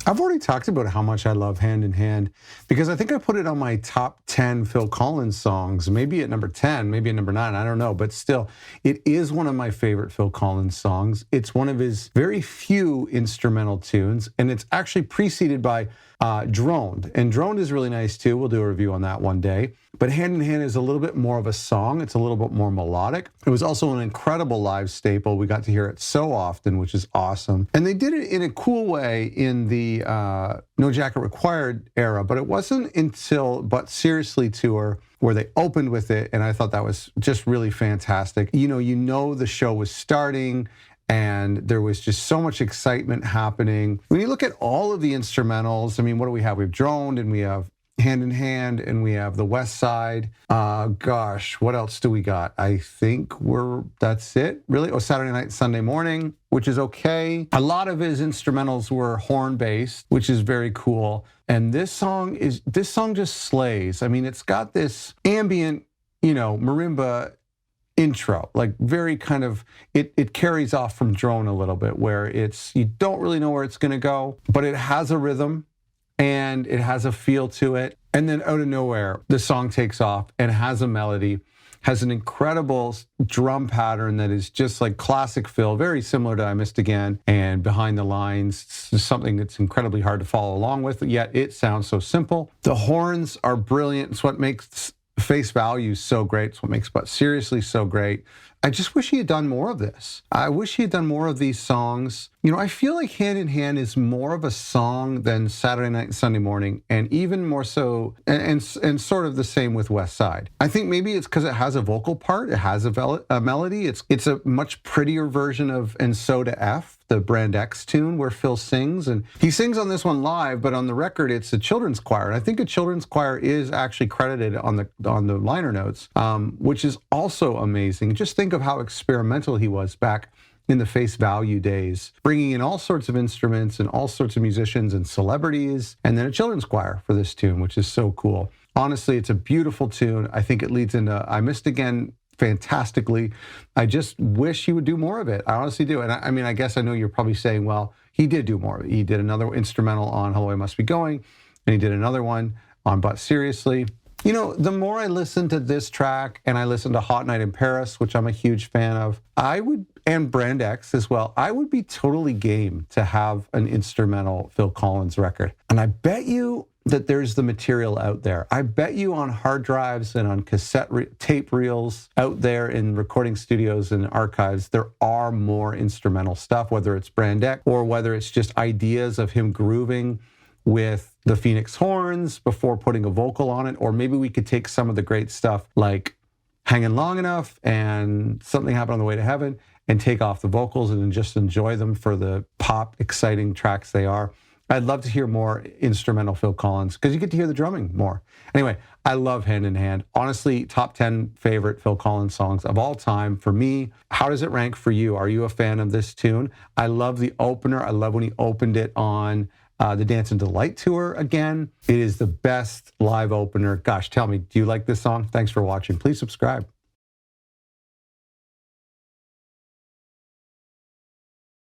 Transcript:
I've already talked about how much I love Hand in Hand because I think I put it on my top 10 Phil Collins songs, maybe at number 10, maybe at number 9, I don't know. But still, it is one of my favorite Phil Collins songs. It's one of his very few instrumental tunes, and it's actually preceded by Droned. And Droned is really nice too. We'll do a review on that one day. But Hand in Hand is a little bit more of a song. It's a little bit more melodic. It was also an incredible live staple. We got to hear it so often, which is awesome. And they did it in a cool way in the No Jacket Required era, but it wasn't until But Seriously tour where they opened with it, and I thought that was just really fantastic. You know the show was starting, and there was just so much excitement happening. When you look at all of the instrumentals, I mean, what do we have? We have Droned, and we have Hand in Hand, and we have The West Side. Gosh, what else do we got? I think that's it, really. Oh, Saturday Night, Sunday Morning, which is okay. A lot of his instrumentals were horn-based, which is very cool. And this song just slays. I mean, it's got this ambient, marimba intro, like very kind of, it carries off from Drone a little bit, where you don't really know where it's gonna go, but it has a rhythm and it has a feel to it. And then out of nowhere, the song takes off and has a melody, has an incredible drum pattern that is just like classic Phil, very similar to I Missed Again and Behind the Lines. It's something that's incredibly hard to follow along with, yet it sounds so simple. The horns are brilliant. It's what makes Face Value so great. It's what makes But Seriously so great. I just wish he had done more of this. I wish he had done more of these songs. I feel like Hand in Hand is more of a song than Saturday Night and Sunday Morning, and even more so, and sort of the same with West Side. I think maybe it's because it has a vocal part, it has a melody. It's a much prettier version of And So to F, the Brand X tune where Phil sings, and he sings on this one live, but on the record it's a children's choir. And I think a children's choir is actually credited on the liner notes, which is also amazing. Just think of how experimental he was back in the Face Value days, bringing in all sorts of instruments and all sorts of musicians and celebrities, and then a children's choir for this tune, which is so cool. Honestly, it's a beautiful tune. I think it leads into I Missed Again fantastically. I just wish he would do more of it. I honestly do. And I mean, I guess I know you're probably saying, well, he did do more of it. He did another instrumental on Hello, I Must Be Going, and he did another one on But Seriously. The more I listen to this track and I listen to Hot Night in Paris, which I'm a huge fan of, and Brand X as well, I would be totally game to have an instrumental Phil Collins record. And I bet you that there's the material out there. I bet you on hard drives and on cassette tape reels out there in recording studios and archives, there are more instrumental stuff, whether it's Brand X or whether it's just ideas of him grooving with the Phoenix horns before putting a vocal on it. Or maybe we could take some of the great stuff like Hanging Long Enough and Something Happened on the Way to Heaven and take off the vocals and just enjoy them for the pop, exciting tracks they are. I'd love to hear more instrumental Phil Collins because you get to hear the drumming more. Anyway, I love Hand in Hand. Honestly, top 10 favorite Phil Collins songs of all time for me. How does it rank for you? Are you a fan of this tune? I love the opener. I love when he opened it on the Dance and Delight tour again. It is the best live opener. Gosh, tell me, do you like this song? Thanks for watching. Please subscribe.